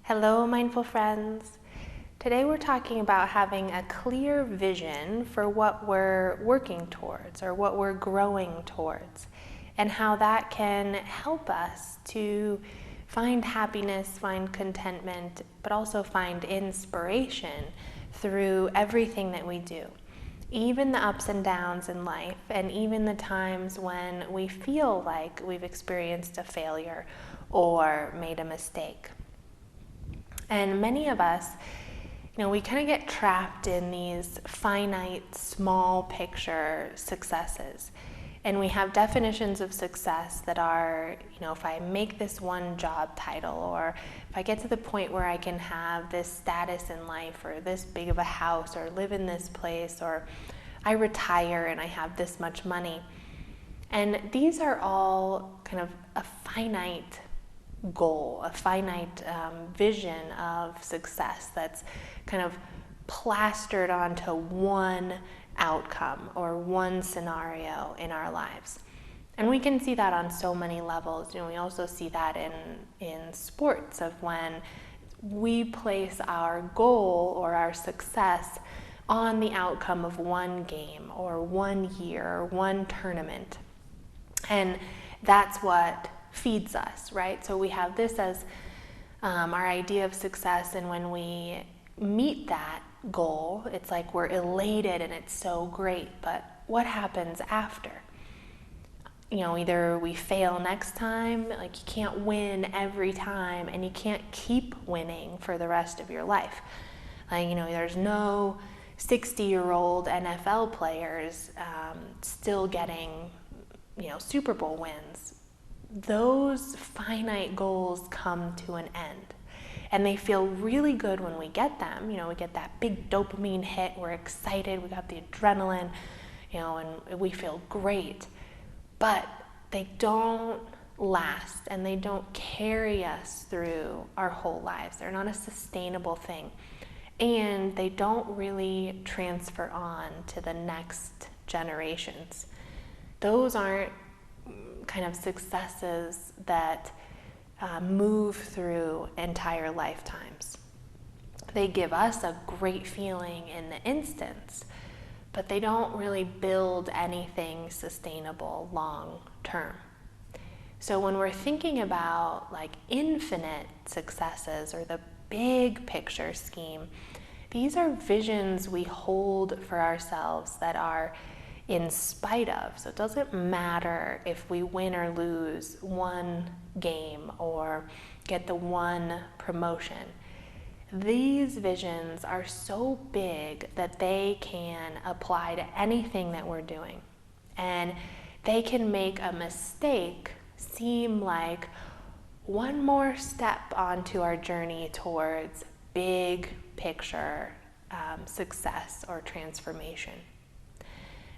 Hello, mindful friends. Today we're talking about having a clear vision for what we're working towards or what we're growing towards, and how that can help us to find happiness, find contentment, but also find inspiration through everything that we do. Even the ups and downs in life, and even the times when we feel like we've experienced a failure or made a mistake. And many of us, we kind of get trapped in these finite, small picture successes. And we have definitions of success that are, if I make this one job title, or if I get to the point where I can have this status in life, or this big of a house, or live in this place, or I retire and I have this much money. And these are all kind of a finite goal, a finite vision of success that's kind of plastered onto one outcome or one scenario in our lives. And we can see that on so many levels. We also see that in sports, of when we place our goal or our success on the outcome of one game or one year or one tournament. And that's what feeds us, right? So we have this as our idea of success, and when we meet that goal, it's like we're elated and it's so great. But what happens after? Either we fail next time, like you can't win every time, and you can't keep winning for the rest of your life. There's no 60-year-old NFL players still getting, Super Bowl wins. Those finite goals come to an end, and they feel really good when we get them. We get that big dopamine hit, we're excited, we got the adrenaline, and we feel great. But they don't last, and they don't carry us through our whole lives. They're not a sustainable thing, and they don't really transfer on to the next generations. Those aren't kind of successes that move through entire lifetimes. They give us a great feeling in the instance, but they don't really build anything sustainable long term. So when we're thinking about like infinite successes or the big picture scheme, these are visions we hold for ourselves that are in spite of. So it doesn't matter if we win or lose one game or get the one promotion. These visions are so big that they can apply to anything that we're doing. And they can make a mistake seem like one more step onto our journey towards big picture success or transformation.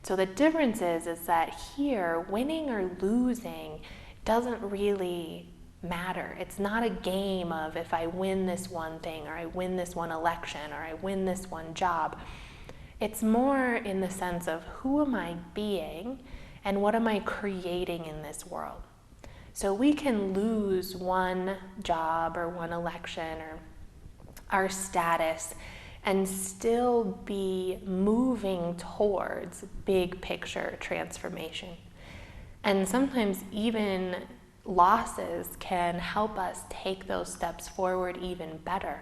So the difference is that here, winning or losing doesn't really matter. It's not a game of if I win this one thing, or I win this one election, or I win this one job. It's more in the sense of who am I being and what am I creating in this world. So we can lose one job or one election or our status and still be moving towards big picture transformation. And sometimes even losses can help us take those steps forward even better,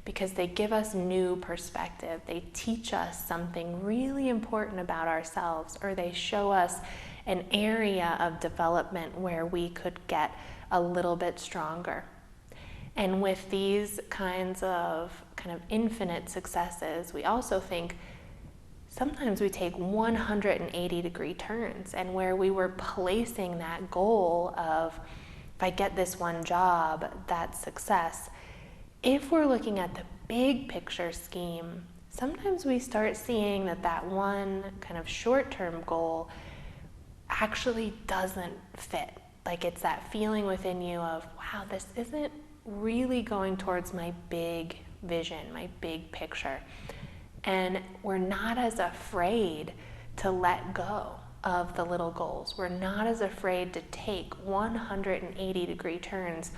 because they give us new perspective. They teach us something really important about ourselves, or they show us an area of development where we could get a little bit stronger. And with these kinds of kind of infinite successes, we also think sometimes we take 180-degree turns, and where we were placing that goal of, if I get this one job, that's success. If we're looking at the big picture scheme, sometimes we start seeing that one kind of short-term goal actually doesn't fit. Like it's that feeling within you of, wow, this isn't really going towards my big vision, my big picture. And we're not as afraid to let go. of the little goals. We're not as afraid to take 180-degree turns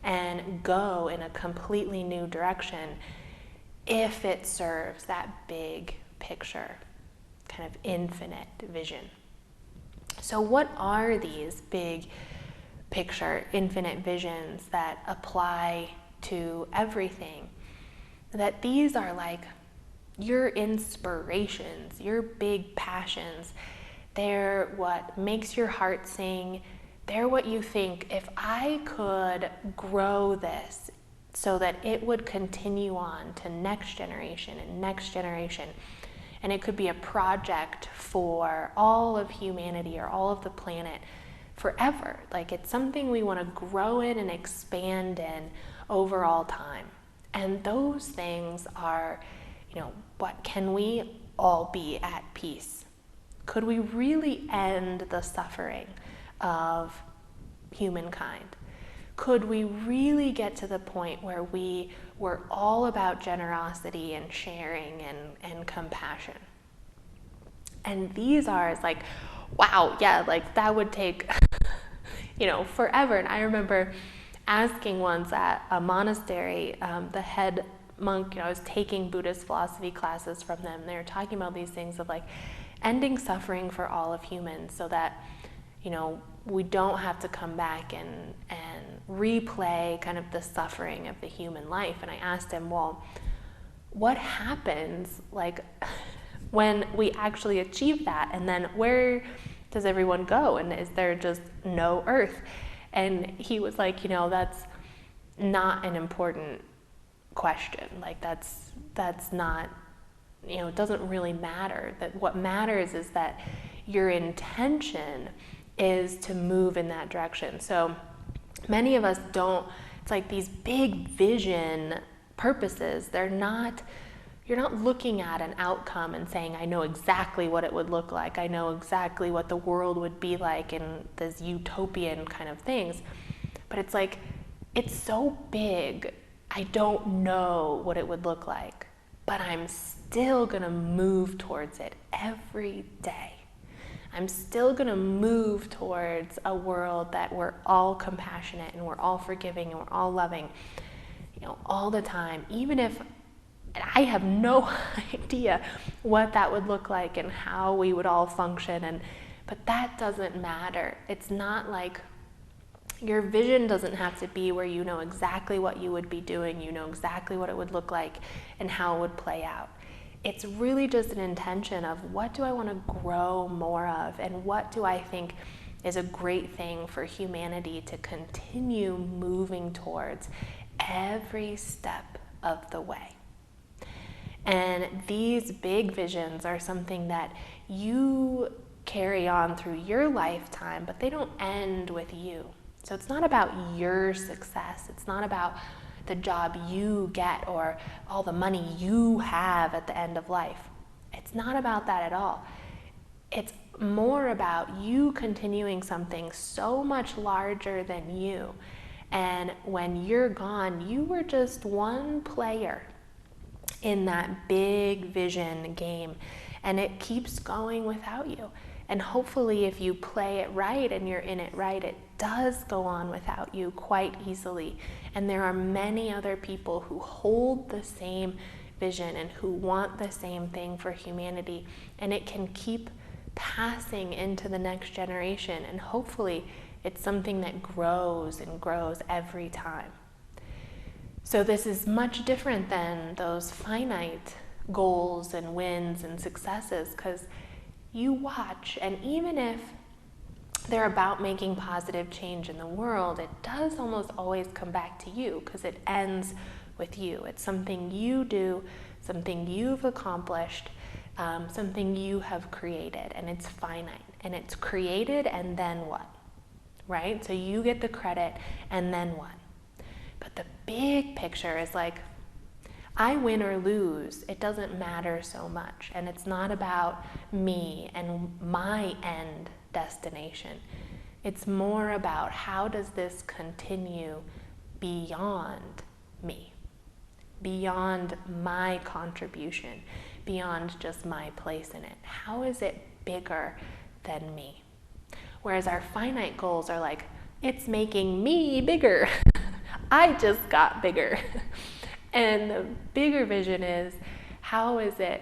and go in a completely new direction if it serves that big picture, kind of infinite vision. So what are these big picture, infinite visions that apply to everything? That these are like your inspirations, your big passions. They're what makes your heart sing. They're what you think, if I could grow this so that it would continue on to next generation and next generation, and it could be a project for all of humanity or all of the planet forever. Like, it's something we want to grow in and expand in over all time. And those things are, what can we all be at peace? Could we really end the suffering of humankind? Could we really get to the point where we were all about generosity and sharing and compassion? And these are, it's like, wow, yeah, like that would take, forever. And I remember asking once at a monastery, the head monk, I was taking Buddhist philosophy classes from them. They were talking about these things of like ending suffering for all of humans so that, we don't have to come back and replay kind of the suffering of the human life. And I asked him, well, what happens like when we actually achieve that? And then where does everyone go? And is there just no earth? And he was like, that's not an important question. Like that's not, it doesn't really matter. That what matters is that your intention is to move in that direction. So many of us don't, it's like these big vision purposes, you're not looking at an outcome and saying, I know exactly what it would look like. I know exactly what the world would be like in these utopian kind of things. But it's like, it's so big, I don't know what it would look like, but I'm still gonna move towards it every day. I'm still gonna move towards a world that we're all compassionate and we're all forgiving and we're all loving, all the time, even if I have no idea what that would look like and how we would all function. But that doesn't matter. It's not like your vision doesn't have to be where you know exactly what you would be doing, you know exactly what it would look like and how it would play out. It's really just an intention of what do I want to grow more of, and what do I think is a great thing for humanity to continue moving towards every step of the way. And these big visions are something that you carry on through your lifetime, but they don't end with you. So it's not about your success. It's not about the job you get or all the money you have at the end of life. It's not about that at all. It's more about you continuing something so much larger than you. And when you're gone, you were just one player in that big vision game, and it keeps going without you. And hopefully if you play it right and you're in it right, it does go on without you quite easily. And there are many other people who hold the same vision and who want the same thing for humanity, and it can keep passing into the next generation, and hopefully it's something that grows and grows every time. So this is much different than those finite goals and wins and successes, because you watch, and even if they're about making positive change in the world, it does almost always come back to you, because it ends with you. It's something you do, something you've accomplished, something you have created, and it's finite. And it's created, and then what? Right? So you get the credit, and then what? But the big picture is like, I win or lose, it doesn't matter so much. And it's not about me and my end destination. It's more about how does this continue beyond me, beyond my contribution, beyond just my place in it. How is it bigger than me. Whereas our finite goals are like, it's making me bigger. I just got bigger. And the bigger vision is, how is it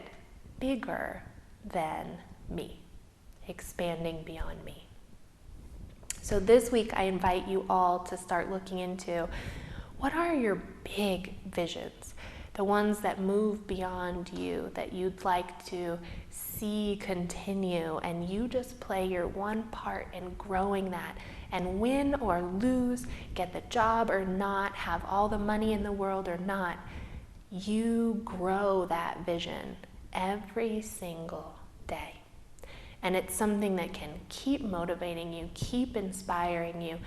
bigger than me? Expanding beyond me. So this week, I invite you all to start looking into, what are your big visions? The ones that move beyond you, that you'd like to see continue, and you just play your one part in growing that, and win or lose, get the job or not, have all the money in the world or not, you grow that vision every single day. And it's something that can keep motivating you, keep inspiring you,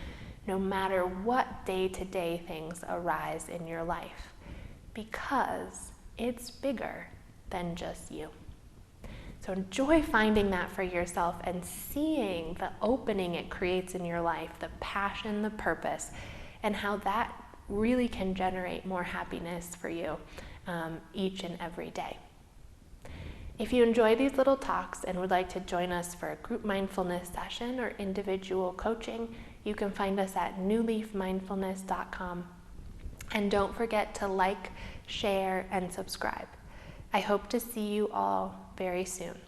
no matter what day-to-day things arise in your life, because it's bigger than just you. So enjoy finding that for yourself and seeing the opening it creates in your life, the passion, the purpose, and how that really can generate more happiness for you each and every day. If you enjoy these little talks and would like to join us for a group mindfulness session or individual coaching, you can find us at newleafmindfulness.com. And don't forget to like, share, and subscribe. I hope to see you all very soon.